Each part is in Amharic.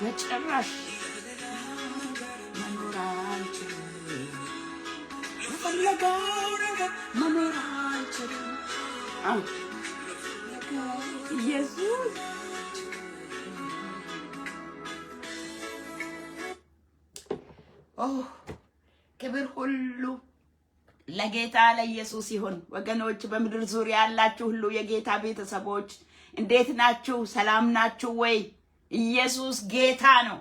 በጭራሽ መኖር አልችልም የፈለገው ነገር መኖር አልችልም ኢየሱስ ክብር ሁሉ ለጌታ ለኢየሱስ ይሁን። ወገኖች በምድር ዙሪያ ያላችሁ ሁሉ የጌታ ቤተሰቦች እንዴት ናችሁ? ሰላም ናችሁ ወይ? ኢየሱስ ጌታ ነው።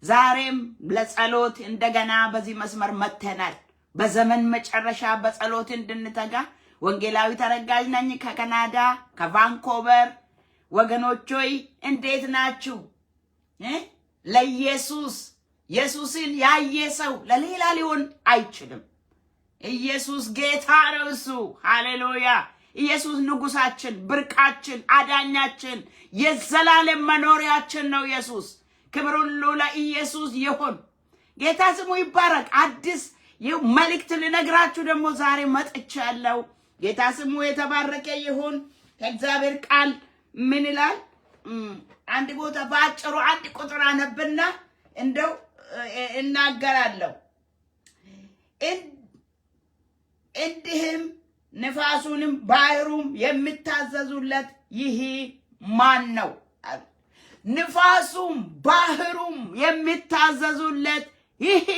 ዛሬም ለጸሎት እንደገና በዚህ መስመር መተናል። በዘመን መጨረሻ በጸሎት እንድንተጋ ወንጌላዊ ተረጋጅ ነኝ ከካናዳ ከቫንኮቨር። ወገኖች ሆይ እንዴት ናችሁ? ለኢየሱስ ኢየሱስን ያየ ሰው ለሌላ ሊሆን አይችልም። ኢየሱስ ጌታ ነው። እሱ ሃሌሉያ። ኢየሱስ ንጉሳችን፣ ብርቃችን፣ አዳኛችን፣ የዘላለም መኖሪያችን ነው። ኢየሱስ ክብር ሁሉ ለኢየሱስ ይሁን። ጌታ ስሙ ይባረክ። አዲስ መልእክት ልነግራችሁ ደግሞ ዛሬ መጥቻለሁ። ጌታ ስሙ የተባረከ ይሁን። ከእግዚአብሔር ቃል ምን ይላል? አንድ ቦታ ባጭሩ አንድ ቁጥር አነብና እንደው እናገራለሁ። እንዲህም ንፋሱንም ባህሩም የሚታዘዙለት ይህ ማን ነው? ንፋሱም ባህሩም የሚታዘዙለት ይህ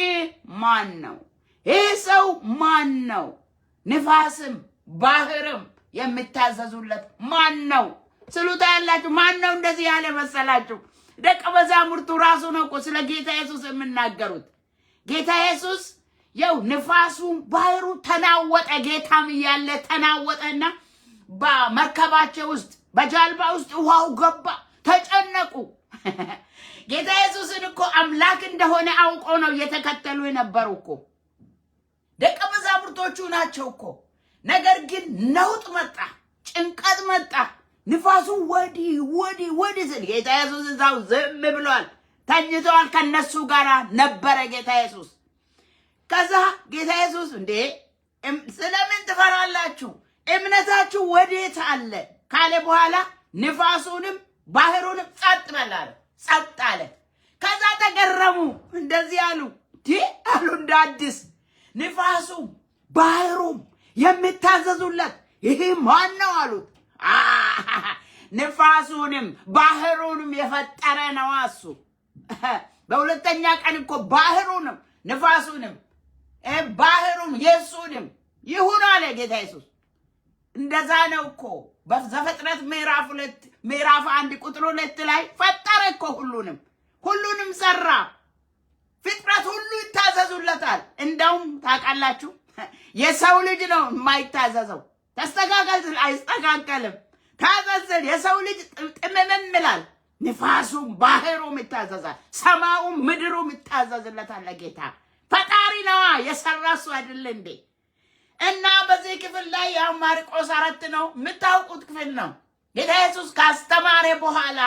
ማን ነው? ይህ ሰው ማን ነው? ንፋስም ባህርም የሚታዘዙለት ማን ነው? ስሉታ ያላችሁ ማን ነው እንደዚህ ያለ መሰላችሁ? ደቀ መዛሙርቱ ራሱ ነው እኮ ስለ ጌታ ኢየሱስ የሚናገሩት። ጌታ ኢየሱስ ያው ንፋሱም ባህሩ ተናወጠ። ጌታም እያለ ተናወጠና በመርከባቸው ውስጥ በጀልባ ውስጥ ውሃው ገባ። ተጨነቁ። ጌታ ኢየሱስን እኮ አምላክ እንደሆነ አውቆ ነው እየተከተሉ የነበሩ እኮ ደቀ መዛሙርቶቹ ናቸው እኮ። ነገር ግን ነውጥ መጣ፣ ጭንቀት መጣ። ንፋሱ ወዲ ስል ጌታ ኢየሱስ እዛው ዝም ብሏል፣ ተኝቷል። ከነሱ ጋር ነበረ ጌታ ኢየሱስ። ከዛ ጌታ ኢየሱስ እንዴ ስለምን ትፈራላችሁ? እምነታችሁ ወዴት አለ ካለ በኋላ ንፋሱንም ባህሩንም ጸጥ በል አለ። ጸጥ አለ። ከዛ ተገረሙ። እንደዚህ አሉ አሉ እንደ አዲስ ንፋሱም ባህሩም የሚታዘዙለት ይሄ ማን ነው አሉት። ንፋሱንም ባህሩንም የፈጠረ ነው እሱ። በሁለተኛ ቀን እኮ ባህሩንም ንፋሱንም ባህሩም የሱንም ይሁን አለ ጌታ ኢየሱስ። እንደዛ ነው እኮ በዘፍጥረት ምዕራፍ 1 ቁጥር 2 ላይ ፈጠረ እኮ ሁሉንም ሰራ። ፍጥረት ሁሉ ይታዘዙለታል። እንደውም ታውቃላችሁ የሰው ልጅ ነው የማይታዘዘው። ተስተካከል አይስተካከልም። ታዘዘል የሰው ልጅ ጥምምም ይላል። ንፋሱም ባህሩም ይታዘዛል። ሰማዩም ምድሩም ይታዘዝለታል ለጌታ። ፈጣሪ ነው የሰራ እሱ አይደል እንዴ? እና በዚህ ክፍል ላይ ያው ማርቆስ 4 ነው የምታውቁት ክፍል ነው። ጌታ ኢየሱስ ካስተማረ በኋላ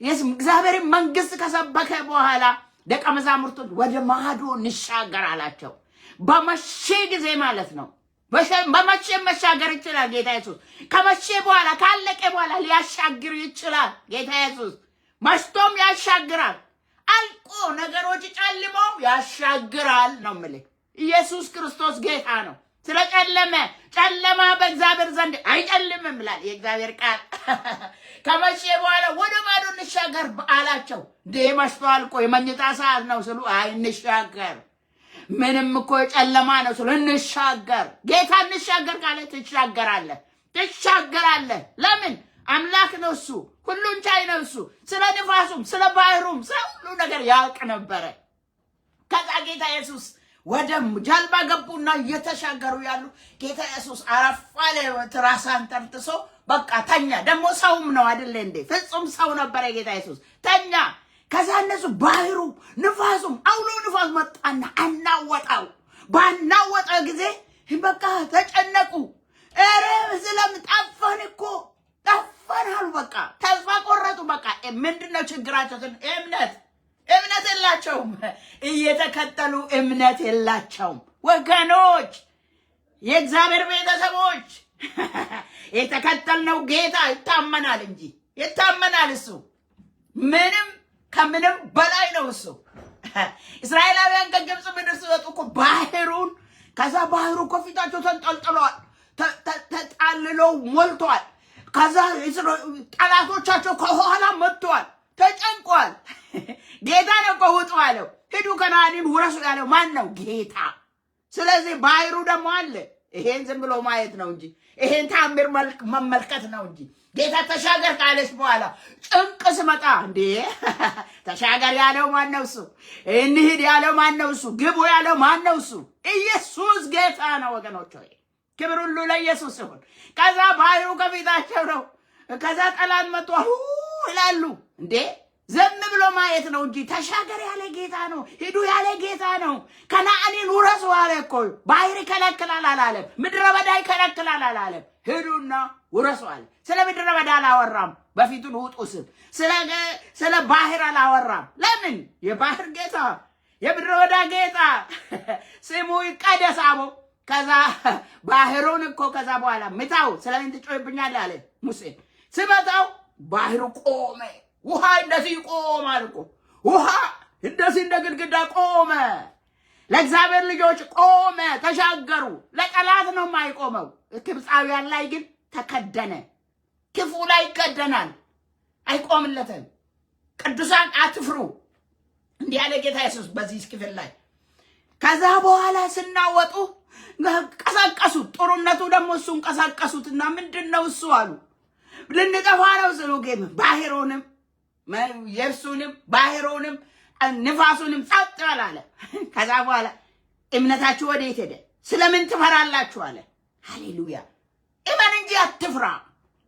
የእግዚአብሔር መንግስት ከሰበከ በኋላ ደቀ መዛሙርቱን ወደ ማዶ እንሻገር አላቸው። በመሸ ጊዜ ማለት ነው። በመሸ መሻገር ይችላል ጌታ ኢየሱስ። ከመሸ በኋላ ካለቀ በኋላ ሊያሻግር ይችላል ጌታ ኢየሱስ። መሽቶም ያሻግራል። አልቆ ነገሮች ጨልመው ያሻግራል ነው የምልህ። ኢየሱስ ክርስቶስ ጌታ ነው። ስለጨለመ ጨለማ በእግዚአብሔር ዘንድ አይጨልምም ይላል የእግዚአብሔር ቃል። ከመሸ በኋላ ወደ ማዶ እንሻገር አላቸው። መሽቷል እኮ የመኝታ ሰዓት ነው ስሉ አይ እንሻገር፣ ምንም እኮ ጨለማ ነው ስሉ እንሻገር። ጌታ እንሻገር ካለ ትሻገራለህ። ለምን? አምላክ ነው እሱ፣ ሁሉን ቻይ ነው እሱ። ስለ ንፋሱም ስለ ባህሩም ስለ ሁሉ ነገር ያውቅ ነበረ። ከዛ ጌታ ኢየሱስ ወደ ጀልባ ገቡና እየተሻገሩ ያሉ ጌታ ኢየሱስ አረፋለ ትራሳን ተርትሶ በቃ ተኛ። ደግሞ ሰውም ነው አይደል እንዴ? ፍጹም ሰው ነበረ ጌታ ኢየሱስ። ተኛ። ከዛ እነሱ ባህሩ ንፋሱም አውሎ ንፋስ መጣና አናወጣው። ባናወጣው ጊዜ በቃ ተጨነቁ። ኧረ ስለምን ጠፋን እኮ ጠፋን አሉ። በቃ ተስፋ ቆረጡ። በቃ ምንድነው ችግራቸው? እምነት እምነት የላቸውም። እየተከተሉ እምነት የላቸውም። ወገኖች የእግዚአብሔር ቤተሰቦች የተከተልነው ጌታ ይታመናል እንጂ ይታመናል። እሱ ምንም ከምንም በላይ ነው። እሱ እስራኤላውያን ከግብፅ ምድር ሲወጡ እኮ ባህሩን ከዛ ባህሩ ከፊታቸው ተንጠልጥሏል፣ ተጣልለው ሞልቷል። ከዛ ጠላቶቻቸው ከኋላ መጥተዋል፣ ተጨንቋል። ጌታ ነው እኮ ውጡ አለው። ሂዱ ከነዓንን ውረሱ ያለው ማን ነው? ጌታ። ስለዚህ ባህሩ ደግሞ አለ። ይሄን ዝም ብሎ ማየት ነው እንጂ ይሄን ታምር መመልከት ነው እንጂ ጌታ ተሻገር ካለች በኋላ ጭንቅ ስመጣ እንዴ ተሻገር ያለው ማን ነው? እሱ። እንሂድ ያለው ማን ነው? እሱ። ግቡ ያለው ማን ነው? እሱ። ኢየሱስ ጌታ ነው ወገኖች ሆይ፣ ክብር ሁሉ ለኢየሱስ ይሁን። ከዛ ባህሩ ከፊታቸው ነው። ከዛ ጠላት መጥቷል ይላሉ። እንዴ ዝም ብሎ ማየት ነው እንጂ ተሻገር ያለ ጌታ ነው። ሂዱ ያለ ጌታ ነው። ከነዓንን ውረሱ አለ እኮ። ባህር ይከለክላል አላለም። ምድረ በዳ ይከለክላል አላለም። ሂዱና ውረሱ አለ። ስለ ምድረ በዳ አላወራም። በፊቱን ውጡ ስለ ባህር አላወራም። ለምን? የባህር ጌታ የምድረ በዳ ጌታ ስሙ ይቀደስ አቦ። ከዛ ባህሩን እኮ ከዛ በኋላ ምታው። ስለምን ትጮይብኛለህ አለ ሙሴ። ስመታው ባህሩ ቆመ። ውሃ እንደዚህ ቆማል እኮ። ውሃ እንደዚህ እንደ ግድግዳ ቆመ። ለእግዚአብሔር ልጆች ቆመ፣ ተሻገሩ። ለጠላት ነው የማይቆመው። ግብፃውያን ላይ ግን ተከደነ። ክፉ ላይ ይከደናል፣ አይቆምለትም። ቅዱሳን አትፍሩ እንዲህ ያለ ጌታ ኢየሱስ በዚህ ክፍል ላይ። ከዛ በኋላ ስናወጡ ቀሰቀሱት። ጦርነቱ ደግሞ እሱን ቀሰቀሱትና ምንድነው እሱ አሉ። ልንጠፋ ነው ስሉ ጌም ባህሩንም የብሱንም ባህሩንም ንፋሱንም ጸጥ አለ። ከዛ በኋላ እምነታችሁ ወዴት ሄደ? ስለምን ትፈራላችሁ አለ። ሃሌሉያ! እመን እንጂ አትፍራ።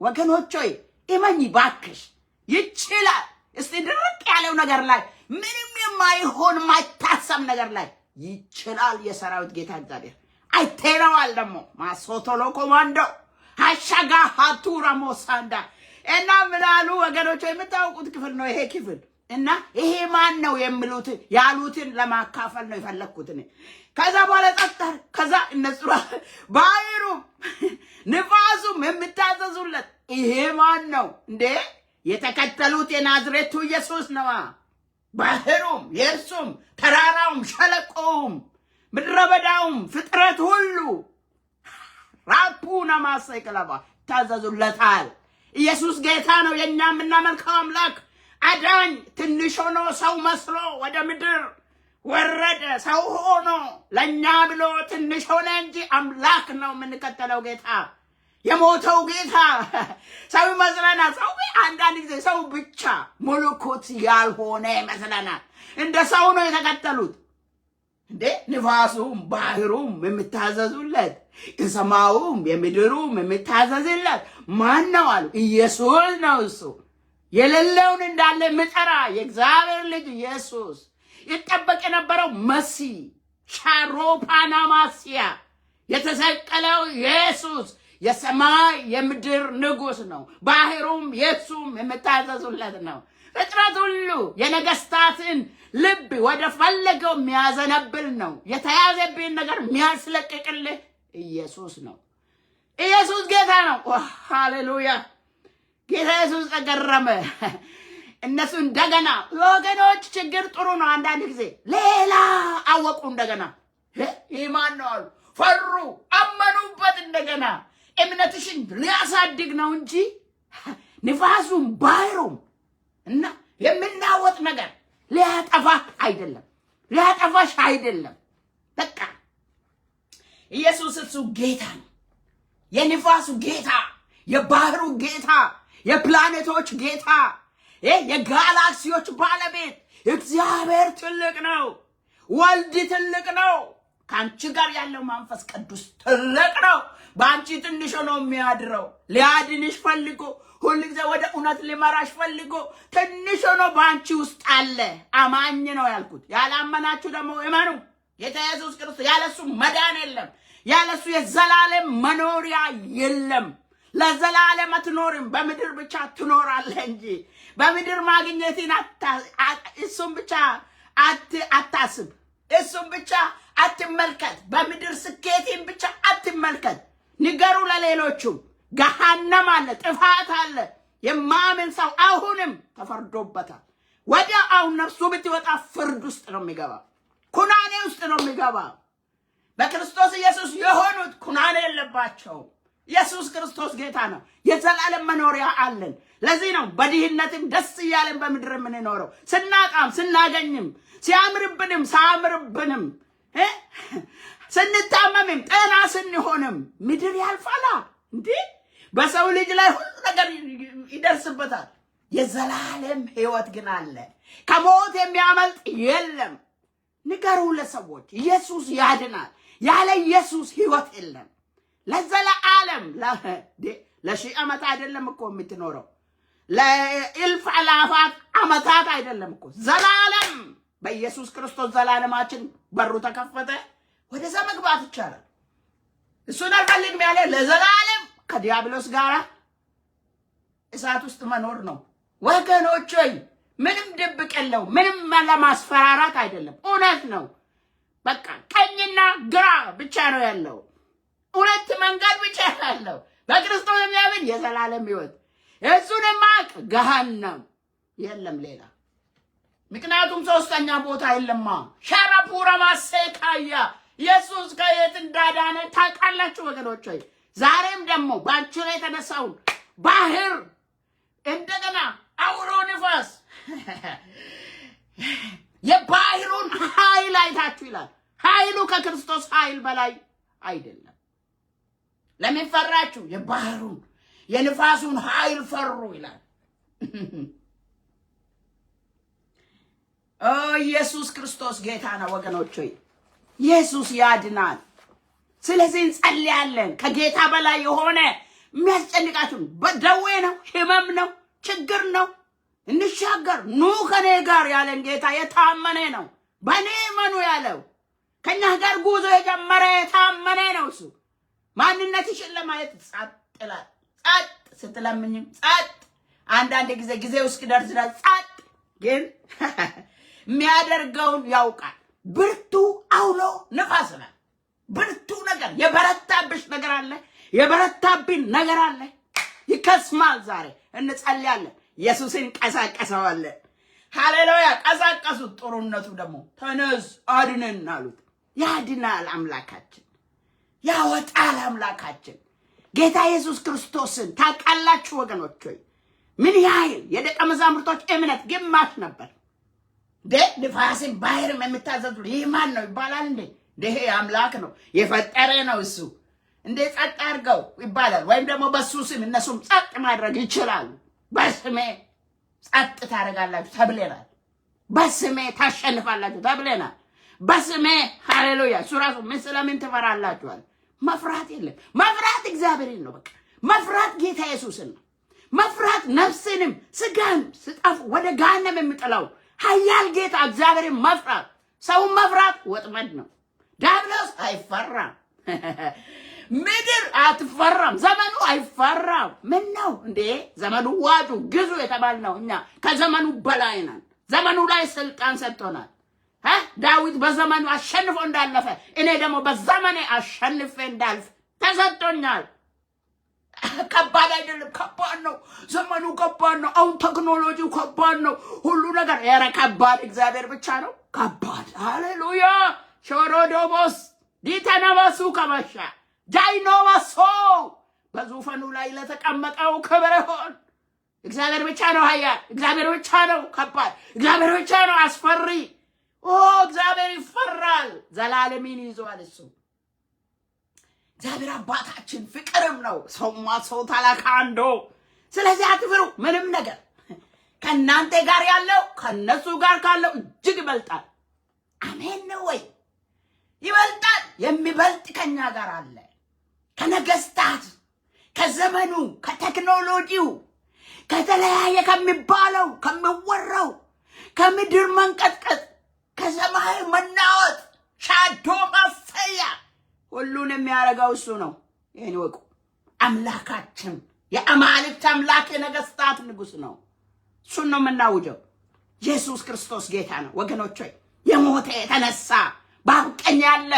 ወገኖች ሆይ እመኝ ባክሽ፣ ይችላል። እስቲ ድርቅ ያለው ነገር ላይ ምንም የማይሆን ማይታሰብ ነገር ላይ ይችላል የሰራዊት ጌታ እግዚአብሔር። አይተናዋል ደግሞ ማሶቶሎ ኮማንዶ ሃሻጋ ሃቱራ ሞሳንዳ እና ምናሉ ወገኖች የምታውቁት ክፍል ነው ይሄ ክፍል። እና ይሄ ማን ነው የሚሉት ያሉትን ለማካፈል ነው የፈለኩት። ከዛ በኋላ ጸጥታ። ከዛ እነሱ ባህሩ ንፋሱም የምታዘዙለት ይሄ ማን ነው እንዴ? የተከተሉት የናዝሬቱ ኢየሱስ ነዋ። ባህሩም የእርሱም ተራራውም ሸለቆውም ምድረ በዳውም ፍጥረት ሁሉ ራፑና ማሰይከላባ ታዘዙለታል። ኢየሱስ ጌታ ነው። የኛ የምናመልከው አምላክ አዳኝ ትንሽ ሆኖ ሰው መስሎ ወደ ምድር ወረደ። ሰው ሆኖ ለኛ ብሎ ትንሽ ሆነ እንጂ አምላክ ነው የምንከተለው ጌታ። የሞተው ጌታ ሰው ይመስለናል። ሰው አንዳንድ ጊዜ ሰው ብቻ መለኮት ያልሆነ ይመስለናል። እንደ ሰው ነው የተከተሉት። እንዴ ንፋሱም ባህሩም የምታዘዙለት የሰማዩም የምድሩም የምታዘዝለት ማን ነው አሉ። ኢየሱስ ነው። እሱ የሌለውን እንዳለ ምጠራ የእግዚአብሔር ልጅ ኢየሱስ። ይጠበቅ የነበረው መሲህ ሻሮፓናማሲያ የተሰቀለው ኢየሱስ የሰማይ የምድር ንጉስ ነው። ባህሩም የሱም የምታዘዙለት ነው። ፍጥረት ሁሉ የነገስታትን ልብ ወደ ፈለገው የሚያዘነብል ነው። የተያዘብን ነገር የሚያስለቅቅልህ ኢየሱስ ነው። ኢየሱስ ጌታ ነው። ሃሌሉያ! ጌታ ኢየሱስ ተገረመ። እነሱ እንደገና ወገኖች ችግር ጥሩ ነው። አንዳንድ ጊዜ ሌላ አወቁ። እንደገና ይህ ማን ነው አሉ። ፈሩ፣ አመኑበት። እንደገና እምነትሽን ሊያሳድግ ነው እንጂ ንፋሱም ባህሩም እና የምናወጥ ነገር ሊያጠፋ አይደለም፣ ሊያጠፋሽ አይደለም። በቃ ኢየሱስ እሱ ጌታ ነው። የንፋሱ ጌታ፣ የባህሩ ጌታ፣ የፕላኔቶች ጌታ፣ የጋላክሲዎች ባለቤት እግዚአብሔር ትልቅ ነው። ወልድ ትልቅ ነው። ከአንቺ ጋር ያለው መንፈስ ቅዱስ ትልቅ ነው። በአንቺ ትንሽ ነው የሚያድረው። ሊያድንሽ ፈልጎ ሁሉ ጊዜ ወደ እውነት ሊመራሽ ፈልጎ ትንሽ ሆኖ በአንቺ ውስጥ አለ። አማኝ ነው ያልኩት። ያላመናችሁ ደግሞ እመኑ። ጌታ ኢየሱስ ክርስቶስ ያለሱ መዳን የለም። ያለሱ የዘላለም መኖሪያ የለም። ለዘላለም አትኖርም። በምድር ብቻ ትኖራለህ እንጂ በምድር ማግኘትን እሱም ብቻ አታስብ። እሱም ብቻ አትመልከት። በምድር ስኬትን ብቻ አትመልከት። ንገሩ ለሌሎቹም። ገሃነም አለ፣ ጥፋት አለ። የማምን ሰው አሁንም ተፈርዶበታል። ወደ አሁን ነፍሱ ብትወጣ ፍርድ ውስጥ ነው የሚገባ፣ ኩናኔ ውስጥ ነው የሚገባ። በክርስቶስ ኢየሱስ የሆኑት ኩናኔ የለባቸው። ኢየሱስ ክርስቶስ ጌታ ነው። የዘላለም መኖሪያ አለን። ለዚህ ነው በድህነትም ደስ እያለን በምድር የምንኖረው፣ ስናጣም ስናገኝም፣ ሲያምርብንም ሳያምርብንም፣ ስንታመምም ጤና ስንሆንም። ምድር ያልፋላ እንዴ! በሰው ልጅ ላይ ሁሉ ነገር ይደርስበታል። የዘላለም ሕይወት ግን አለ። ከሞት የሚያመልጥ የለም። ንገሩ ለሰዎች፣ ኢየሱስ ያድናል። ያለ ኢየሱስ ሕይወት የለም። ለዘላለም ለሺህ ዓመት አይደለም እኮ የምትኖረው፣ ለእልፍ አላፋት ዓመታት አይደለም እኮ፣ ዘላለም። በኢየሱስ ክርስቶስ ዘላለማችን በሩ ተከፈተ። ወደዛ መግባት ይቻላል። እሱን አልፈልግም ያለ ለዘላለም ከዲያብሎስ ጋር እሳት ውስጥ መኖር ነው። ወገኖች ሆይ ምንም ድብቅ የለው፣ ምንም ለማስፈራራት አይደለም። እውነት ነው። በቃ ቀኝና ግራ ብቻ ነው ያለው። ሁለት መንገድ ብቻ ያለው በክርስቶስ የሚያምን የዘላለም ሕይወት፣ እሱን የማያውቅ ገሃነም የለም ሌላ። ምክንያቱም ሶስተኛ ቦታ የለማ። ሸረፑረ ማሴካያ ኢየሱስ ከየት እንዳዳነ ታውቃላችሁ ወገኖች ሆይ። ዛሬም ደግሞ በአንቺ ላይ የተነሳውን ባህር እንደገና አውሎ ንፋስ የባህሩን ኃይል አይታችሁ ይላል። ኃይሉ ከክርስቶስ ኃይል በላይ አይደለም። ለምን ፈራችሁ? የባህሩን የንፋሱን ኃይል ፈሩ ይላል። ኢየሱስ ክርስቶስ ጌታ ነው ወገኖች ሆይ። ኢየሱስ ያድናል። ስለዚህ እንጸልያለን። ከጌታ በላይ የሆነ የሚያስጨንቃችሁ በደዌ ነው፣ ህመም ነው፣ ችግር ነው፣ እንሻገር ኑ ከኔ ጋር ያለን ጌታ የታመነ ነው። በኔ መኑ ያለው ከኛ ጋር ጉዞ የጀመረ የታመነ ነው። እሱ ማንነትሽን ለማየት ጸጥ ይላል። ጸጥ ስትለምኝም ጸጥ፣ አንዳንድ ጊዜው እስኪደርስ ድረስ ጸጥ። ግን የሚያደርገውን ያውቃል። ብርቱ አውሎ ንፋስ ነው። ብርቱ ነገር የበረታብሽ ነገር አለ፣ የበረታብን ነገር አለ። ይከስማል። ዛሬ እንጸልያለን። ኢየሱስን ቀሳቀሰዋለን። ሃሌሉያ! ቀሳቀሱት። ጥሩነቱ ደግሞ ተነስ አድነን አሉት። ያድናል አምላካችን፣ ያወጣል አምላካችን። ጌታ ኢየሱስ ክርስቶስን ታውቃላችሁ ወገኖች ሆይ። ምን ያህል የደቀ መዛሙርቶች እምነት ግማሽ ነበር። ንፋስን ባህርም የምታዘዙ ይህ ማን ነው ይባላል እንዴ? ይሄ አምላክ ነው፣ የፈጠረ ነው እሱ። እንዴ ጸጥ አድርገው ይባላል። ወይም ደግሞ በሱ ስም እነሱም ጸጥ ማድረግ ይችላሉ። በስሜ ጸጥ ታደርጋላችሁ ተብለናል። በስሜ ታሸንፋላችሁ ተብለናል። በስሜ ሃሌሉያ። እሱ ራሱ ምን ስለምን ትፈራላችኋል? መፍራት የለም። መፍራት እግዚአብሔርን ነው። በቃ መፍራት ጌታ ኢየሱስን ነው። መፍራት ነፍስንም ስጋን ስጠፉ ወደ ገሃነም የሚጥለው ኃያል ጌታ እግዚአብሔርን መፍራት። ሰውን መፍራት ወጥመድ ነው። ዲያብሎስ አይፈራም። ምድር አትፈራም። ዘመኑ አይፈራም። ምን ነው እንዴ? ዘመኑ ዋጁ ግዙ የተባልነው እኛ ከዘመኑ በላይ ነን። ዘመኑ ላይ ስልጣን ሰጥቶናል። ዳዊት በዘመኑ አሸንፎ እንዳለፈ እኔ ደግሞ በዘመኔ አሸንፌ እንዳልፍ ተሰጥቶኛል። ከባድ አይደለም? ከባድ ነው። ዘመኑ ከባድ ነው። አሁን ቴክኖሎጂው ከባድ ነው። ሁሉ ነገር ኧረ ከባድ እግዚአብሔር ብቻ ነው ከባድ። ሃሌሉያ። ሾሮዶቦስ ዲተነመሱ ከመሻ ጃይኖመሶ በዙፋኑ ላይ ለተቀመጠው ክብር ይሁን። እግዚአብሔር ብቻ ነው ኃያል። እግዚአብሔር ብቻ ነው ከባድ። እግዚአብሔር ብቻ ነው አስፈሪ። እግዚአብሔር ይፈራል። ዘላለምን ይዟል እሱ። እግዚአብሔር አባታችን ፍቅርም ነው። ሰውማ ሰው ታላካንዶ። ስለዚህ አትፍሩ። ምንም ነገር ከእናንተ ጋር ያለው ከነሱ ጋር ካለው እጅግ ይበልጣል። አሜን ነው ወይ? ይበልጣል። የሚበልጥ ከኛ ጋር አለ። ከነገስታት፣ ከዘመኑ፣ ከቴክኖሎጂው፣ ከተለያየ ከሚባለው፣ ከሚወራው፣ ከምድር መንቀጥቀጥ፣ ከሰማይ መናወጥ፣ ሻዶ ማሰያ ሁሉን የሚያደርገው እሱ ነው። ይሄን ወቁ። አምላካችን የአማልክት አምላክ የነገስታት ንጉስ ነው። እሱን ነው የምናውጀው። ኢየሱስ ክርስቶስ ጌታ ነው ወገኖች ሆይ። የሞተ የተነሳ በአብ ቀኝ ያለ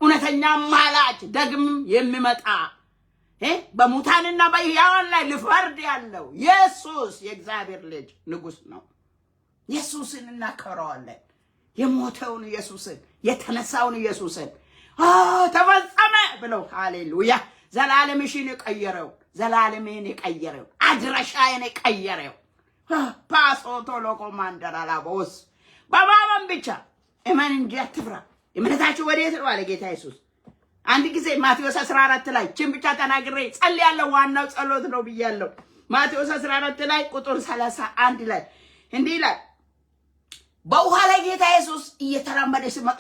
እውነተኛ አማላጅ ደግም የሚመጣ በሙታንና በሕያዋን ላይ ሊፈርድ ያለው ኢየሱስ የእግዚአብሔር ልጅ ንጉስ ነው። ኢየሱስን እናከብረዋለን። የሞተውን ኢየሱስን የተነሳውን ኢየሱስን ተፈጸመ ብለው ሃሌሉያ። ዘላለምሽን የቀየረው ዘላለሜን የቀየረው አድራሻዬን የቀየረው ፓሶቶ ሎኮማንደር አላቦስ በማመን ብቻ እመን እንጂ አትፍራ። እምነታችሁ ወዴት ነው አለ ጌታ ኢየሱስ። አንድ ጊዜ ማቴዎስ 14 ላይ ችን ብቻ ተናግሬ ጸልያለሁ። ዋናው ጸሎት ነው ብያለሁ። ማቴዎስ 14 ላይ ቁጥር 31 ላይ እንዲህ ይላል። በውሃ ላይ ጌታ ኢየሱስ እየተራመደ ሲመጣ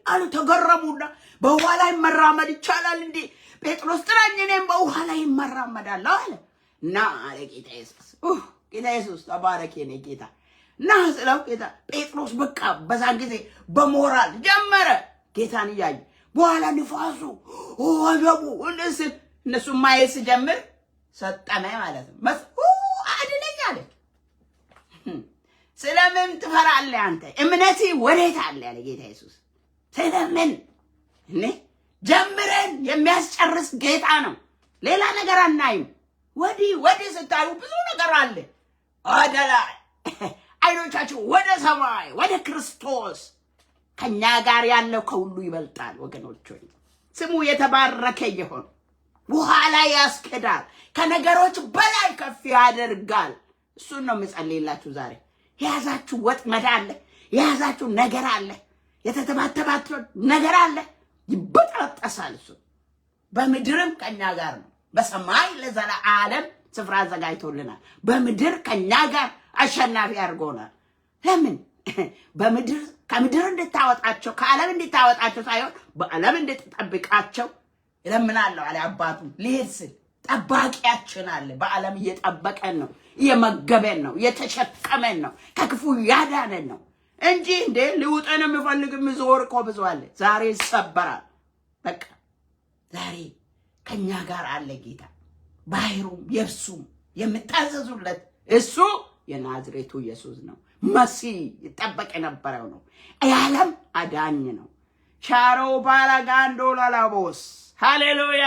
አሉ ተገረሙና በውሃ ላይ መራመድ ይቻላል እንዴ? ጴጥሮስ ጥራኝ እኔም በውሃ ላይ መራመዳለሁ አለ። ና አለ ጌታ ኢየሱስ። ጌታ ኢየሱስ ተባረክ የኔ ጌታ። ና ስለው ጌታ ጴጥሮስ በቃ በዛን ጊዜ በሞራል ጀመረ ጌታን እያየ። በኋላ ንፋሱ ወጀቡ እነሱ ማየት ሲጀምር ሰጠመ ማለት ነው። አድነኝ አለ። ስለምን ትፈራለህ አንተ? እምነቴ ወዴት አለ ያለ ጌታ ኢየሱስ። ስለምን ጀምረን የሚያስጨርስ ጌታ ነው። ሌላ ነገር አናይም። ወዲህ ስታዩ ብዙ ነገር አለ። ወደ ላይ አይኖቻችሁ ወደ ሰማይ ወደ ክርስቶስ። ከኛ ጋር ያለው ከሁሉ ይበልጣል ወገኖች ሆይ። ስሙ የተባረከ ይሁን። ውሃ ላይ ያስከዳል፣ ከነገሮች በላይ ከፍ ያደርጋል። እሱን ነው የምጸልይላችሁ ዛሬ። የያዛችሁ ወጥመድ አለ፣ የያዛችሁ ነገር አለ፣ የተተባተባችሁ ነገር አለ። ይበጣጠሳል። እሱ በምድርም ከኛ ጋር ነው። በሰማይ ለዘላለም ስፍራ አዘጋጅቶልናል። በምድር ከኛ ጋር አሸናፊ አድርጎናል። ለምን? ከምድር እንድታወጣቸው ከዓለም እንድታወጣቸው ሳይሆን በዓለም እንድትጠብቃቸው እለምናለሁ አለ አባቱ። ሊሄድ ስል ጠባቂያችን አለ። በዓለም እየጠበቀን ነው፣ እየመገበን ነው፣ እየተሸከመን ነው፣ ከክፉ ያዳነን ነው እንጂ እንዴ ሊውጠን የሚፈልግ ምዞር እኮ ብዙ አለ። ዛሬ ይሰበራል። በቃ ዛሬ ከኛ ጋር አለ ጌታ። ባህሩም የብሱም የምታዘዙለት እሱ የናዝሬቱ ኢየሱስ ነው። መሲህ ይጠበቅ የነበረው ነው። የዓለም አዳኝ ነው። ሻሮ ባላጋንዶ ላላቦስ ሃሌሉያ።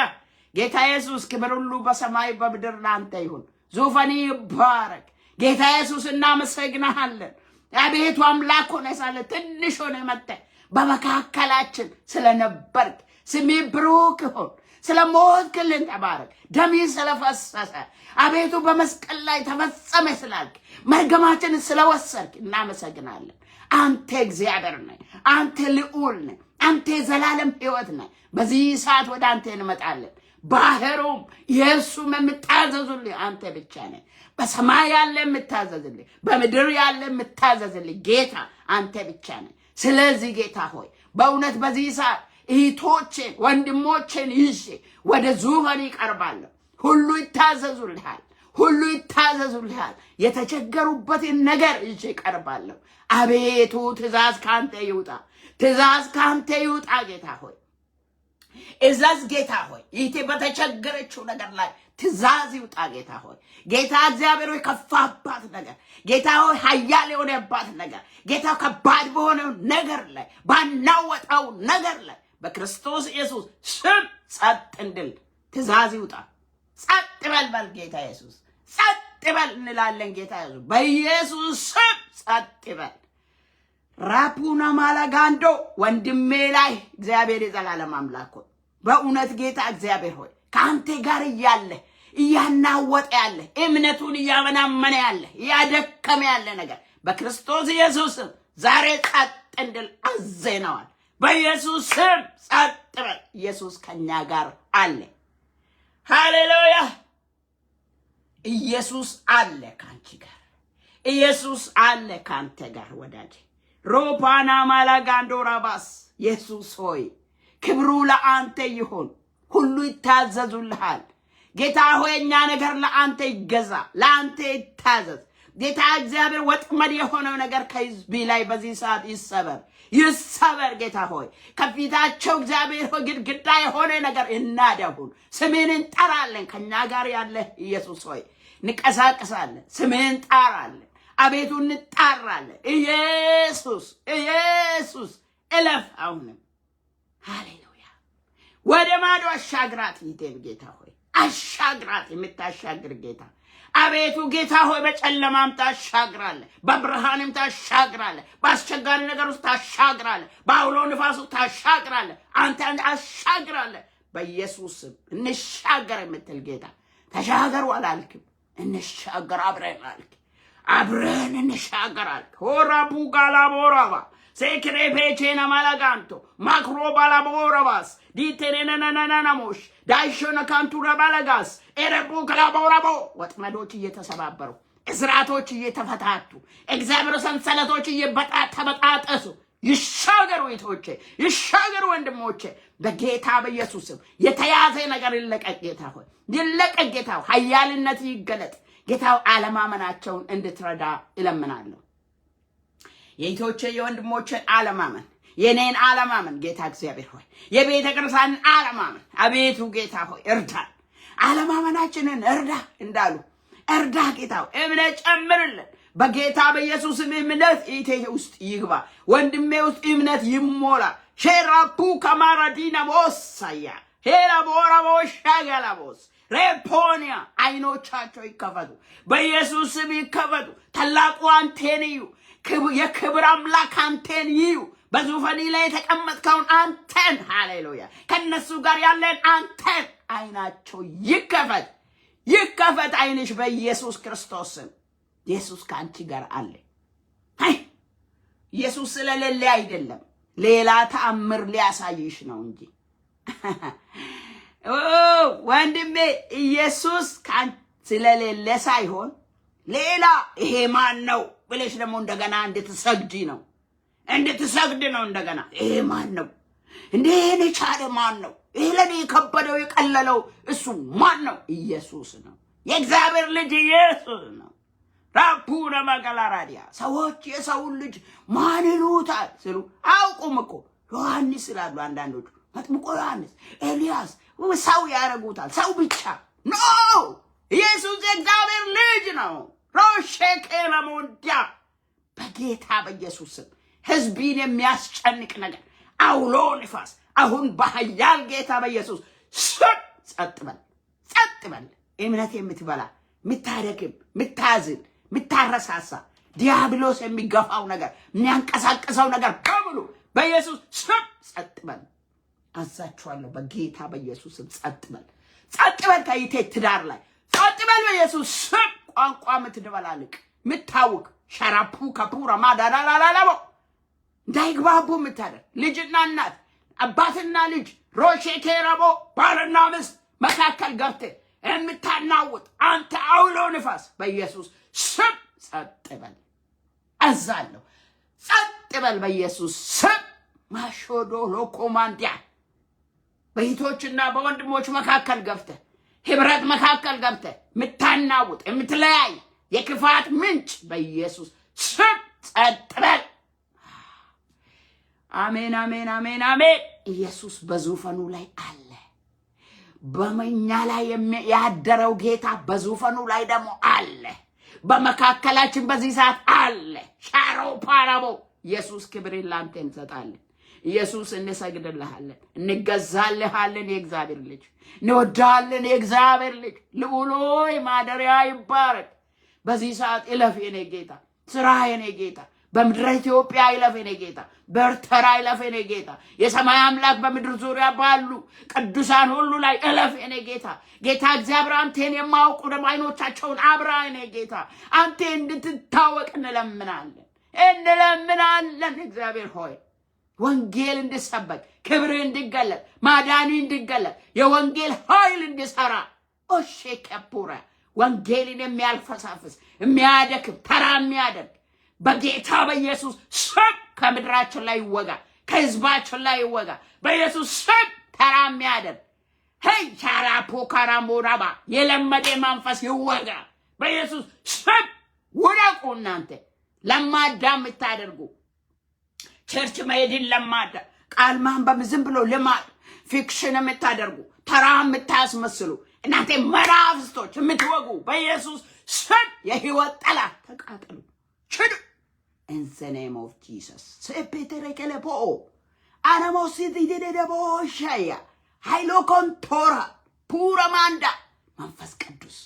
ጌታ ኢየሱስ ክብር ሁሉ በሰማይ በምድር ላንተ ይሁን። ዙፋኒ ይባረክ። ጌታ ኢየሱስ እናመሰግናለን። አቤቱ አምላክ ሆነ ሳለ ትንሽ ሆነ መጥተህ በመካከላችን ስለነበርክ ስሚ ብሩክ ይሁን። ስለሞትክልን ተባረክ። ደም ስለፈሰሰ አቤቱ በመስቀል ላይ ተፈጸመ ስላልክ መርገማችንን ስለወሰድክ እናመሰግናለን። አንተ እግዚአብሔር ነህ። አንተ ልዑል ነህ። አንተ ዘላለም ሕይወት ነህ። በዚህ ሰዓት ወደ አንተ እንመጣለን። ባህሩም የእሱም የምታዘዙልህ አንተ ብቻ ነህ። በሰማይ ያለ የምታዘዝልህ፣ በምድር ያለ የምታዘዝልህ ጌታ አንተ ብቻ ነህ። ስለዚህ ጌታ ሆይ በእውነት በዚህ ሰዓት እህቶቼን ወንድሞቼን ይዤ ወደ ዙፋን ይቀርባለሁ። ሁሉ ይታዘዙልሃል፣ ሁሉ ይታዘዙልሃል። የተቸገሩበትን ነገር ይዤ ይቀርባለሁ። አቤቱ ትእዛዝ ካንተ ይውጣ፣ ትእዛዝ ካንተ ይውጣ ጌታ ሆይ እዛዝ ጌታ ሆይ ይህቴ በተቸገረችው ነገር ላይ ትእዛዝ ይውጣ ጌታ ሆይ። ጌታ እግዚአብሔር ሆይ ከፋባት ነገር ጌታ ሆይ ኃያል የሆነባት ነገር ጌታ ከባድ በሆነው ነገር ላይ ባናወጣው ነገር ላይ በክርስቶስ ኢየሱስ ስም ጸጥ እንድል ትእዛዝ ይውጣ። ጸጥ በል ጌታ ኢየሱስ፣ ጸጥ በል እንላለን ጌታ ኢየሱስ። በኢየሱስ ስም ጸጥ በል። ራፑና ማላጋንዶ ወንድሜ ላይ እግዚአብሔር የዘላለም አምላክ ሆይ በእውነት ጌታ እግዚአብሔር ሆይ ከአንተ ጋር እያለ እያናወጠ ያለ እምነቱን እያመናመነ ያለ እያደከመ ያለ ነገር በክርስቶስ ኢየሱስ ዛሬ ጸጥ እንድል አዘነዋል። በኢየሱስ ስም ጸጥ በል። ኢየሱስ ከኛ ጋር አለ። ሃሌሉያ። ኢየሱስ አለ ካንቺ ጋር፣ ኢየሱስ አለ ካንተ ጋር ወዳጅ። ሮፓና ማላጋንዶራባስ ኢየሱስ ሆይ ክብሩ ለአንተ ይሁን። ሁሉ ይታዘዙልሃል ጌታ ሆይ። እኛ ነገር ለአንተ ይገዛ፣ ለአንተ ይታዘዝ። ጌታ እግዚአብሔር ወጥመድ የሆነው ነገር ከሕዝብ ላይ በዚህ ሰዓት ይሰበር ጌታ ሆይ ከፊታቸው እግዚአብሔር ሆይ ግድግዳ የሆነ ነገር እናደሁን ስምህን እንጠራለን ከኛ ጋር ያለ ኢየሱስ ሆይ ንቀሳቀሳለን ስምህን እንጠራለን አቤቱ እንጠራለን ኢየሱስ እለፍ አሁንም ሃሌሉያ ወደ ማዶ አሻግራት ይቴል ጌታ ሆይ አሻግራት የምታሻግር ጌታ አቤቱ ጌታ ሆይ በጨለማም ታሻግራለህ በብርሃንም ታሻግራለህ በአስቸጋሪ ነገር ውስጥ ታሻግራለህ በአውሎ ንፋስ ውስጥ ታሻግራለህ አንተ አሻግራለህ በኢየሱስ ስም እንሻገር የምትል ጌታ ተሻገሩ አላልክም እንሻገር አብረን እንሻገር አልክ ሆራቡ ጋላቦራባ ሴክሬ ፔቼና ማላጋንቶ ማክሮ ባላቦራባስ ዲቴኔናናናናሞሽ ዳይሾነ ካንቱራ ባላጋስ ኤረቡ ከላቦራቦ ወጥመዶች እየተሰባበሩ እስራቶች እየተፈታቱ እግዚአብሔር ሰንሰለቶች እየተበጣጠሱ ይሻገሩ እህቶቼ ይሻገሩ ወንድሞቼ በጌታ በኢየሱስ ስም የተያዘ ነገር ይለቀቅ ጌታ ሆይ ይለቀቅ ጌታ ኃያልነት ይገለጥ ጌታው አለማመናቸውን እንድትረዳ እለምናለሁ የእህቶቼ የወንድሞቼን አለማመን የኔን አለማመን ጌታ እግዚአብሔር ሆይ የቤተ ክርስቲያንን አለማመን አቤቱ ጌታ ሆይ እርዳን አለማመናችንን እርዳ እንዳሉ እርዳ ጌታው እምነት ጨምርልን በጌታ በኢየሱስ እምነት ኢቴ ውስጥ ይግባ ወንድሜ ውስጥ እምነት ይሞላ ሼራፑ ከማራዲና ቦሳያ ሄላ ቦራቦሽ ያጋላቦስ ሬፖኒያ አይኖቻቸው ይከፈቱ በኢየሱስ ስም ይከፈቱ ታላቁ አንተን እዩ የክብር አምላክ አንተን እዩ በዙፋን ላይ የተቀመጥከውን አንተን ሃሌሉያ ከነሱ ጋር ያለን አንተን አይናቸው ይከፈት አይንሽ በኢየሱስ ክርስቶስ ስም ኢየሱስ ካንቺ ጋር አለ ኢየሱስ ስለሌለ አይደለም ሌላ ተአምር ሊያሳይሽ ነው እንጂ ወንድሜ ኢየሱስ ካንቺ ስለሌለ ሳይሆን ሌላ ይሄ ማን ነው ብለሽ ደግሞ እንደገና እንድትሰግጂ ነው እንድትሰግድ ነው እንደገና ይሄ ማን ነው እንዴ ነቻለ ማን ነው ይሄ ለኔ ከበደው የቀለለው እሱ ማን ነው ኢየሱስ ነው የእግዚአብሔር ልጅ ኢየሱስ ነው ራፑና ማጋላራዲያ ሰዎች የሰው ልጅ ማን ይሉታል ሲሉ አውቁም እኮ ዮሐንስ ይላሉ አንዳንዶቹ መጥምቁ ዮሐንስ ኤልያስ ሰው ያረጉታል ሰው ብቻ ኖ ኢየሱስ የእግዚአብሔር ልጅ ነው ሮሼኬላ ሞንዲያ በጌታ በኢየሱስ ስም ህዝብን የሚያስጨንቅ ነገር አውሎ ንፋስ አሁን በኃያል ጌታ በኢየሱስ ስም ጸጥ በል እምነት የምትበላ ምታደክም ምታዝን ምታረሳሳ ዲያብሎስ የሚገፋው ነገር የሚያንቀሳቅሰው ነገር በሙሉ በኢየሱስ ስም ጸጥ በል አዛችኋለሁ በጌታ በኢየሱስ ስም ጸጥ በል ከይቴ ትዳር ላይ ጸጥ በል በኢየሱስ ስም ቋንቋ ምትደበላልቅ ምታውቅ ሸራፑ ከፑራ ማዳላላላቦ እንዳይግባቡ ምታደር ልጅና እናት አባትና ልጅ ሮሼኬራቦ ባልና ሚስት መካከል ገብተ የምታናውጥ አንተ አውሎ ንፋስ በኢየሱስ ስም ጸጥ በል አዛለሁ ጸጥ በል በኢየሱስ ስም ማሾዶ ሎኮማንዲያ በእህቶችና በወንድሞች መካከል ገብተ ህብረት መካከል ገብተ ምታናውጥ የምትለያይ የክፋት ምንጭ በኢየሱስ ስም ጸጥ በል አሜን አሜን አሜን አሜን ኢየሱስ በዙፋኑ ላይ አለ በመኛ ላይ ያደረው ጌታ በዙፋኑ ላይ ደግሞ አለ በመካከላችን በዚህ ሰዓት አለ ሻሮ ፓራቦ ኢየሱስ ክብር ላንተ እንሰጣለን ኢየሱስ እንሰግድልሃለን እንገዛልሃለን የእግዚአብሔር ልጅ እንወዳለን የእግዚአብሔር ልጅ ልዑሎይ ማደሪያ ይባረክ በዚህ ሰዓት እለፍ የኔ ጌታ ስራ የኔ ጌታ በምድር ኢትዮጵያ ይለፍ የኔ ጌታ በርተራ ይለፍ የኔ ጌታ የሰማይ አምላክ በምድር ዙሪያ ባሉ ቅዱሳን ሁሉ ላይ እለፍ የኔ ጌታ ጌታ እግዚአብሔር አንተን የማውቁ ደግሞ አይኖቻቸውን አብራ የኔ ጌታ አንተ እንድትታወቅ እንለምናለን እግዚአብሔር ሆይ ወንጌል እንድሰበክ ክብር እንድገለጥ ማዳኒ እንድገለጥ የወንጌል ኃይል እንድሰራ ኦሼ ከፑራ ወንጌልን የሚያልፈሳፍስ የሚያደክም ተራ የሚያደርግ በጌታ በኢየሱስ ስም ከምድራችን ላይ ይወጋ ከህዝባችን ላይ ይወጋ በኢየሱስ ስም ተራ የሚያደርግ ሄይ ቻራፖ ካራሞራባ የለመደ መንፈስ ይወጋ በኢየሱስ ስም ውደቁ እናንተ ለማዳ የምታደርጉ ቸርች መሄድን ለማዳ ቃል ማንበብ ዝም ብሎ ልማድ ፊክሽን የምታደርጉ ተራ የምታስመስሉ እናንተ መናፍስቶች የምትወጉ በኢየሱስ ስም የሕይወት ጠላት ተቃጠሉ ሽዱ in the name of Jesus sepetere kelepo anamosi didedebo shaya haylo kontora pura manda መንፈስ ቅዱስ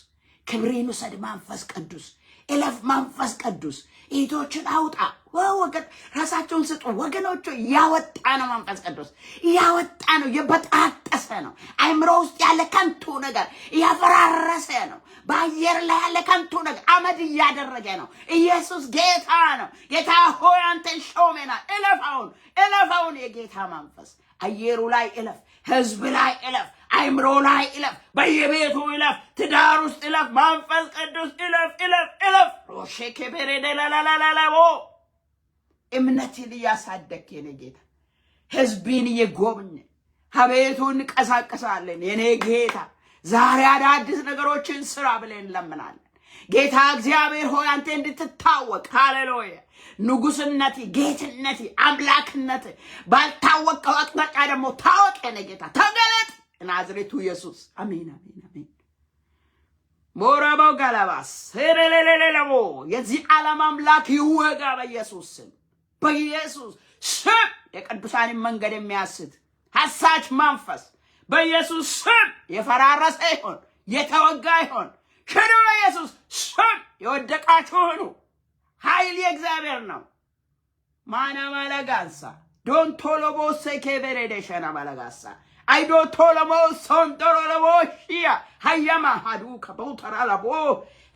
ክብሬን ውሰድ መንፈስ ቅዱስ እለፍ መንፈስ ቅዱስ ኢቶችን አውጣ ወገን ራሳቸውን ስጡ ወገኖቹ ያወጣ ነው መንፈስ ቅዱስ ያወጣ ነው የበጣጠሰ ነው አይምሮ ውስጥ ያለ ከንቱ ነገር ያፈራረሰ ነው በአየር ላይ ያለ ከንቱ ነገር አመድ ያደረገ ነው ኢየሱስ ጌታ ነው ጌታ ሆይ አንተ ሾመና እለፋውን የጌታ መንፈስ አየሩ ላይ እለፍ ህዝብ ላይ እለፍ አይምሮ ላይ እለፍ በየቤቱ እለፍ ትዳር ውስጥ እለፍ መንፈስ ቅዱስ እለፍ ሮሼ ከበረደ ላላላላቦ እምነትን ያሳደክ የኔ ጌታ ህዝብን የጎብኝ ሀቤቱን ቀሳቀሳለን የኔ ጌታ ዛሬ አዳዲስ ነገሮችን ስራ ብለን ለምናለን ጌታ እግዚአብሔር ሆይ አንተ እንድትታወቅ ሃሌሉያ ንጉስነቴ ጌትነቴ አምላክነቴ ባልታወቀው አቅጣጫ ደግሞ ታወቅ የኔ ጌታ ተገለጥ ናዝሬቱ ኢየሱስ አሜን አሜን አሜን ሞራባው ጋላባስ ሄሬሌሌሌሌሞ የዚህ ዓለም አምላክ ይወጋ በኢየሱስ ስም የቅዱሳን መንገድ የሚያስት ሐሳች መንፈስ በኢየሱስ ስም የፈራረሰ ይሁን የተወጋ ይሁን ሽዱ በኢየሱስ ስም የወደቃችሁ ሁኑ ኃይል የእግዚአብሔር ነው ማና ማለጋንሳ ዶን ቶሎቦሴ ከበረደሸና ማለጋሳ አይዶ ቶሎሞ ሶንቶሎቦ ሺያ ሃያማ ሃዱ ከቦተራ ለቦ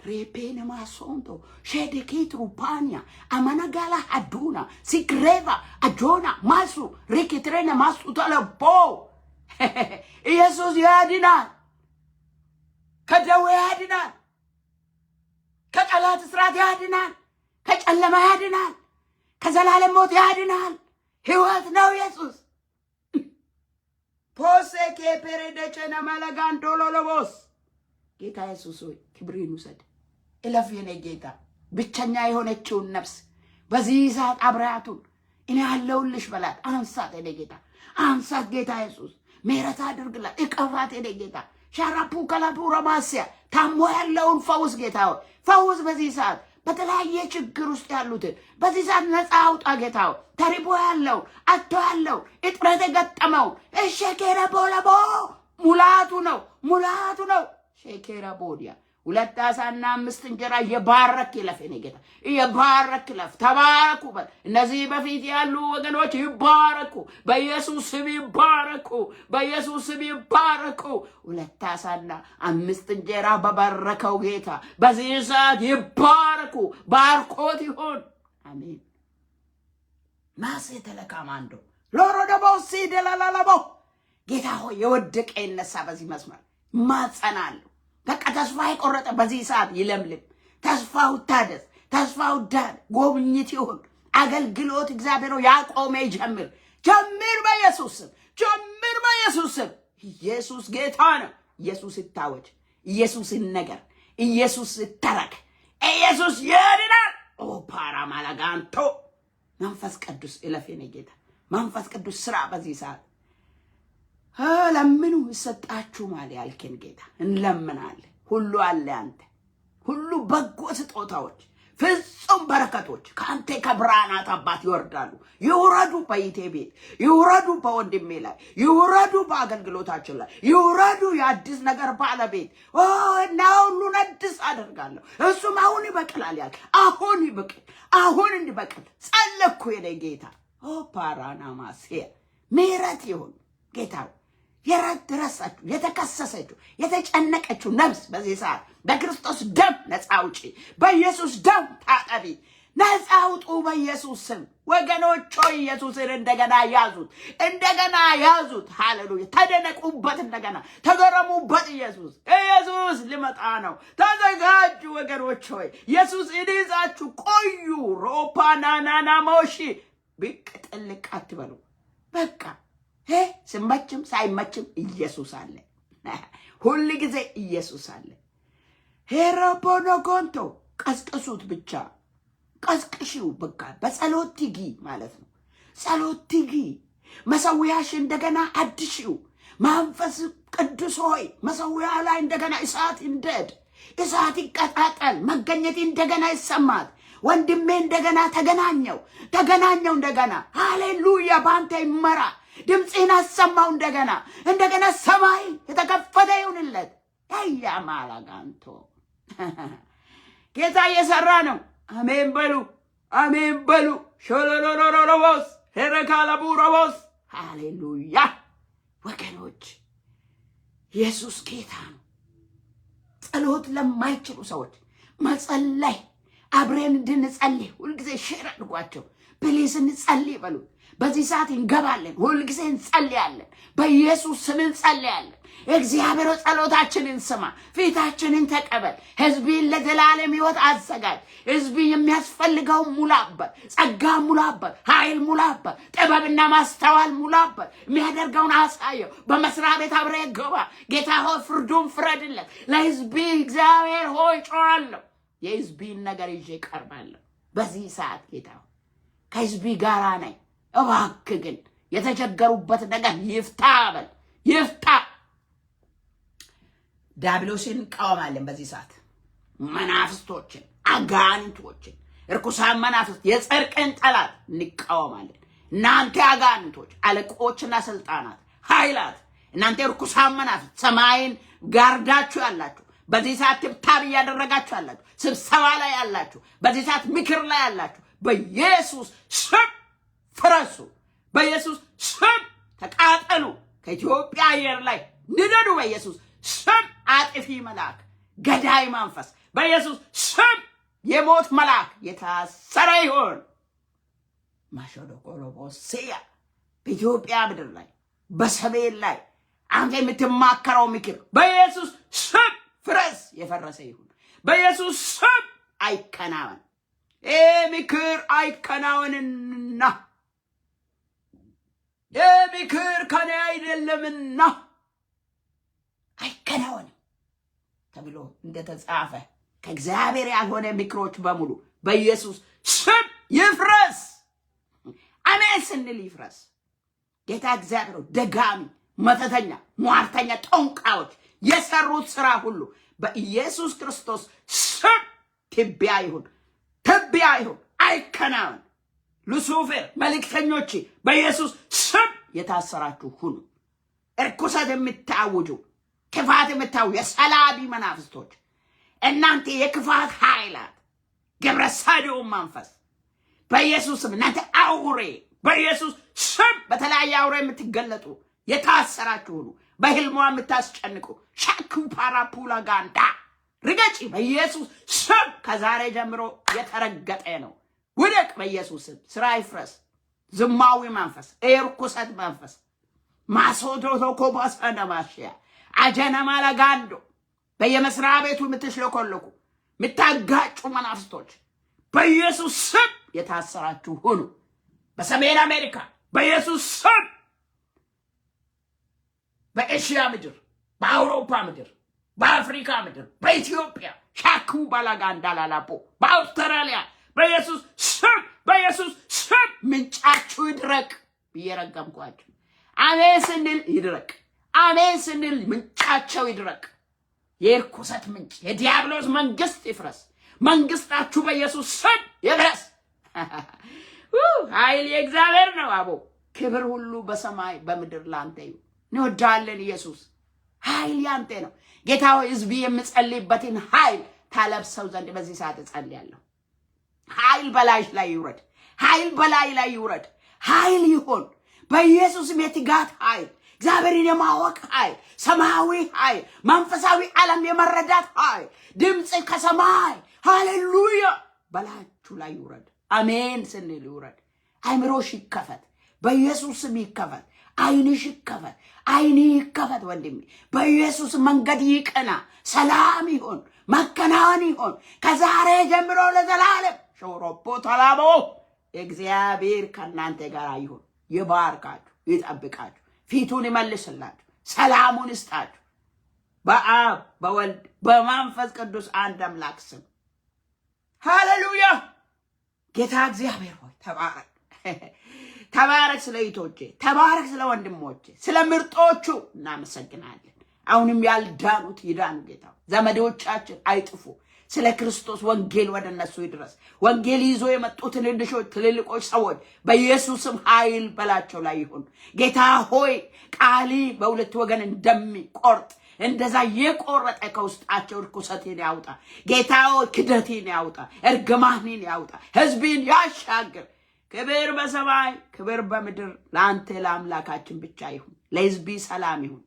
ሬፔነ ማሶንቶ ሼዴኬትሩ ፓኒያ አማናጋላ አዱና ሲክሬቫ አጆና ማሱ ሪኬትሬነ ማሱ ተለቦ ኢየሱስ ያድናል ከደዌ ያድናል ከጠላት እስራት ያድናል ከጨለማ ያድናል ከዘላለም ሞት ያድናል ሕይወት ነው ኢየሱስ ፖሴ ከፔሬደቸና ማለጋን ዶሎሎቦስ ጌታ ኢየሱስ ሆይ ክብርን ውሰድ እለፍ የኔ ጌታ ብቸኛ የሆነችውን ነፍስ በዚህ ሰዓት አብራያቱን እኔ ያለውልሽ በላት አንሳት የኔ ጌታ አንሳት ጌታ ኢየሱስ ምህረት አድርግላት እቀፋት የኔ ጌታ ሻራፑ ከላፑ ረማሲያ ታሞ ያለውን ፈውስ ጌታ ፈውስ በዚህ ሰዓት በተለያየ ችግር ውስጥ ያሉትን በዚህ ሰዓት ነፃ አውጣ ጌታ ተሪቦ ያለው አጥቶ ያለው እጥረት ገጠመው እሸከራ ቦለቦ ሙላቱ ነው ሸከራ ቦዲያ ሁለት ዓሣና 5 እንጀራ የባረክ ይለፍ የኔ ጌታ የባረክ ይለፍ ተባረኩ እነዚህ በፊት ያሉ ወገኖች ይባረኩ በኢየሱስ ስም ይባረኩ ሁለት ዓሣና 5 እንጀራ በባረከው ጌታ በዚህ ሰዓት ይባረኩ ባርኮት ይሁን አሜን ማሴ ተለካማንዶ ሎሮ ደቦሲ ደላላላቦ ጌታ ሆይ የወደቀ ይነሳ በዚህ መስመር ማጸናለሁ በቃ ተስፋ ይቆረጠ በዚህ ሰዓት ይለምልም ተስፋው ታደስ ተስፋው ዳን ጎብኝት ይሁን አገልግሎት እግዚአብሔር ያቆመ ጀምር በኢየሱስ ስም ኢየሱስ ጌታ ነው ኢየሱስ ይታወጅ ኢየሱስ ይነገር ኢየሱስ ይተረክ ኢየሱስ ያድናል ኦ ፓራማላጋንቶ መንፈስ ቅዱስ እለፍ የኔ ጌታ መንፈስ ቅዱስ ስራ በዚህ ሰዓት ለምኑ ይሰጣችሁ ማለት ያልከን ጌታ እንለምናለን ሁሉ አለ አንተ ሁሉ በጎ ስጦታዎች ፍጹም በረከቶች ካንተ ከብርሃናት አባት ይወርዳሉ ይወረዱ በኢቲቪ ይወረዱ በወንድሜ ላይ ይወረዱ በአገልግሎታችን ላይ ይወረዱ የአዲስ ነገር ባለቤት ነው ሁሉን አዲስ አደርጋለሁ እሱም አሁን ይበቅላል ያል አሁን እንዲበቅል ጸለኩ የኔ ጌታ ፓራናማሴ ምህረት ይሁን ጌታ የረሳችሁ የተከሰሰችሁ የተጨነቀችሁ ነፍስ በዚህ ሰዓት በክርስቶስ ደም ነፃ አውጪ በኢየሱስ ደም ታጠቢ ነፃ አውጡ በኢየሱስ ስም ወገኖች ሆይ ኢየሱስን እንደገና ያዙት ሃሌሉያ ተደነቁበት እንደገና ተገረሙበት ኢየሱስ ሊመጣ ነው ተዘጋጁ ወገኖች ሆይ ኢየሱስ ይይዛችሁ ቆዩ ሮፓናናና ሞሺ ብቅ ጥልቅ አትበሉ በቃ ስመችም ሳይመችም ኢየሱስ አለ ሁሉ ጊዜ ኢየሱስ አለ ሄሮቦኖ ጎንቶ ቀስቅሱት ብቻ ቀስቅሺው በቃ በጸሎት ትጊ ማለት ነው። ጸሎት ትጊ መሰዊያሽ እንደገና አድሺው። መንፈስ ቅዱስ ሆይ መሰዊያ ላይ እንደገና እሳት እንደድ እሳት ይቀጣጠል። መገኘት እንደገና ይሰማት። ወንድሜ እንደገና ተገናኘው እንደገና ሃሌሉያ ባንተ ይመራ። ድምጽህን አሰማው እንደገና ሰማይ የተከፈተ ይሁንለት። አያ ማላጋንቶ ጌታ እየሰራ ነው። አሜን በሉ ሾሎሎሎሎቦስ ሄረካላቡሮቦስ ሃሌሉያ። ወገኖች ኢየሱስ ጌታ ነው። ጸሎት ለማይችሉ ሰዎች መጸለይ አብረን እንድንጸልይ ሁልጊዜ ሼር አድርጓቸው። ፕሊዝ እንጸልይ በሉ። በዚህ ሰዓት እንገባለን። ሁልጊዜ እንጸልያለን። በኢየሱስ ስም እንጸልያለን። እግዚአብሔር ጸሎታችንን ስማ፣ ፊታችንን ተቀበል። ሕዝብን ለዘላለም ሕይወት አዘጋጅ። ሕዝብ የሚያስፈልገው ሙላበት፣ ጸጋ ሙላበት፣ ኃይል ሙላበት፣ ጥበብና ማስተዋል ሙላበት። የሚያደርገውን አሳየው። በመስሪያ ቤት አብረ ገባ። ጌታ ሆይ ፍርዱን ፍረድለት። ለሕዝብ እግዚአብሔር ሆይ ጮኻለሁ። የሕዝብን ነገር ይዤ ቀርባለሁ። በዚህ ሰዓት ጌታ ከሕዝብ ጋራ ነኝ። እባክህ ግን የተቸገሩበት ነገር ይፍታ በል፣ ይፍታ። ዲያብሎስን እንቃወማለን። በዚህ ሰዓት መናፍስቶችን፣ አጋንንቶችን፣ እርኩሳን መናፍስት፣ የጽድቅን ጠላት እንቃወማለን። እናንተ አጋንንቶች፣ አለቆችና ስልጣናት፣ ኃይላት፣ እናንተ እርኩሳን መናፍስት ሰማይን ጋርዳችሁ ያላችሁ፣ በዚህ ሰዓት ትብታብ እያደረጋችሁ ያላችሁ፣ ስብሰባ ላይ ያላችሁ፣ በዚህ ሰዓት ምክር ላይ ያላችሁ በኢየሱስ ስም ፍረሱ። በኢየሱስ ስም ተቃጠሉ። ከኢትዮጵያ አየር ላይ ንደዱ። በኢየሱስ ስም አጥፊ መልአክ፣ ገዳይ መንፈስ በኢየሱስ ስም የሞት መልአክ የታሰረ ይሆን። ማሾዶቆሎቦሲያ በኢትዮጵያ ምድር ላይ በሰሜን ላይ አንተ የምትማከረው ምክር በኢየሱስ ስም ፍረስ፣ የፈረሰ ይሁን። በኢየሱስ ስም አይከናወን። ምክር አይከናወንና ምክር ከኔ አይደለምና አይከናወንም ተብሎ እንደተጻፈ ከእግዚአብሔር ያልሆነ ምክሮች በሙሉ በኢየሱስ ስም ይፍረስ። አሜን ስንል ይፍረስ። ጌታ እግዚአብሔር ደጋሚ፣ መተተኛ፣ ሟርተኛ፣ ጠንቋዮች የሰሩት ስራ ሁሉ በኢየሱስ ክርስቶስ ስም ትቢያ ይሁን፣ አይከናወን። ሉሲፌር መልእክተኞች በኢየሱስ ስም የታሰራችሁ ሁኑ። እርኩሰት የምታውጁ፣ ክፋት የምታውጁ የሰላቢ መናፍስቶች፣ እናንተ የክፋት ኃይላት፣ ግብረ ሰዶም መንፈስ በኢየሱስ ስም እናንተ አውሬ በኢየሱስ ስም በተለያየ አውሬ የምትገለጡ የታሰራችሁ ሁኑ። በህልሟ የምታስጨንቁ ሻኩ ፓራፑላ ጋንዳ ርገጪ በኢየሱስ ስም ከዛሬ ጀምሮ የተረገጠ ነው። ውደቅ በኢየሱስ ስም። ስራ ይፍረስ። ዝማዊ መንፈስ፣ እርኩሰት መንፈስ ማሶቶቶ ኮባሳና ማሽያ አጀና ማላጋንዶ በየመስሪያ ቤቱ የምትሽለኮለኩ የምታጋጩ መናፍስቶች በኢየሱስ ስም የታሰራችሁ ሁኑ። በሰሜን አሜሪካ በኢየሱስ ስም፣ በኤሽያ ምድር፣ በአውሮፓ ምድር፣ በአፍሪካ ምድር፣ በኢትዮጵያ ሻኩ ባላጋንዳ ላላፖ በአውስትራሊያ በኢየሱስ ስም ምንጫችሁ ይድረቅ ብዬ ረገምኳችሁ። አሜን ስንል ይድረቅ። አሜን ስንል ምንጫቸው ይድረቅ። የርኩሰት ምንጭ የዲያብሎስ መንግስት ይፍረስ። መንግስታችሁ በኢየሱስ ስም ይፍረስ። ኃይል የእግዚአብሔር ነው። አቦ ክብር ሁሉ በሰማይ በምድር ላንተ ይሁን። እንወዳለን ኢየሱስ። ኃይል ያንተ ነው ጌታ ሆይ። ሕዝብ የምጸልይበትን ኃይል ታለብሰው ዘንድ በዚህ ሰዓት እጸልያለሁ። ኃይል በላይሽ ላይ ይውረድ። ኃይል በላይ ላይ ይውረድ። ኃይል ይሁን በኢየሱስም። የትጋት ኃይል፣ እግዚአብሔርን የማወቅ ኃይል፣ ሰማያዊ ኃይል፣ መንፈሳዊ ዓለም የመረዳት ኃይል፣ ድምፅ ከሰማይ ሃሌሉያ በላችሁ ላይ ይውረድ። አሜን ስንል ይውረድ። አይምሮሽ ይከፈት በኢየሱስም ይከፈት። አይንሽ ይከፈት፣ አይኒ ይከፈት ወንድሜ። በኢየሱስ መንገድ ይቀና፣ ሰላም ይሁን፣ መከናወን ይሁን ከዛሬ ጀምሮ ለዘላለም። ሾሮቦ ተላቦ እግዚአብሔር ከእናንተ ጋር ይሁን። ይባርካችሁ፣ ይጠብቃችሁ፣ ፊቱን ይመልስላችሁ፣ ሰላሙን ይስጣችሁ። በአብ በወልድ በመንፈስ ቅዱስ አንድ አምላክ ስም ሃሌሉያ ጌታ እግዚአብሔር ሆይ ተባረክ ተባረክ ስለ እህቶቼ ተባረክ ስለ ወንድሞቼ ስለ ምርጦቹ እናመሰግናለን አሁንም ያልዳኑት ይዳኑ ጌታ ዘመዶቻችን አይጥፉ ስለ ክርስቶስ ወንጌል ወደ እነሱ ይድረስ ወንጌል ይዞ የመጡትን ትልልቆች ሰዎች በኢየሱስም ኃይል በላቸው ላይ ይሁን ጌታ ሆይ ቃሊ በሁለት ወገን እንደሚቆርጥ እንደዛ የቆረጠ ከውስጣቸው ርኩሰትን ያውጣ ጌታው ክደትን ያውጣ እርግማንን ያውጣ ህዝብን ያሻግር ክብር በሰማይ ክብር በምድር ለአንተ ለአምላካችን ብቻ ይሁን ለህዝብ ሰላም ይሁን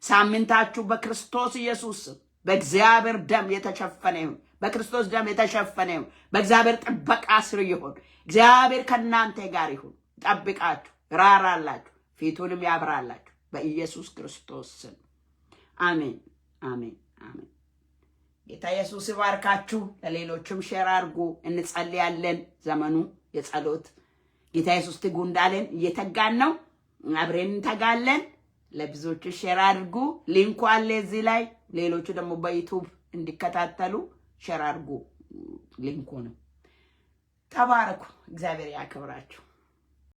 ሳምንታችሁ በክርስቶስ ኢየሱስ በእግዚአብሔር ደም የተሸፈነ ይሁን በክርስቶስ ደም የተሸፈነ ይሁን በእግዚአብሔር ጥበቃ ስር ይሁን እግዚአብሔር ከናንተ ጋር ይሁን ጠብቃችሁ ራራላችሁ ፊቱንም ያብራላችሁ በኢየሱስ ክርስቶስ ስም አሜን አሜን አሜን ጌታ ኢየሱስ ይባርካችሁ ለሌሎችም ሼር አድርጉ እንጸልያለን ዘመኑ የጸሎት ጌታ ኢየሱስ ትጉ እንዳለን እየተጋን ነው አብረን እንተጋለን ለብዙዎች ሼር አድርጉ ሊንኩ አለ እዚህ ላይ ሌሎቹ ደግሞ በዩቲዩብ እንዲከታተሉ ሼር አድርጉ ሊንኩ ነው ተባረኩ እግዚአብሔር ያክብራችሁ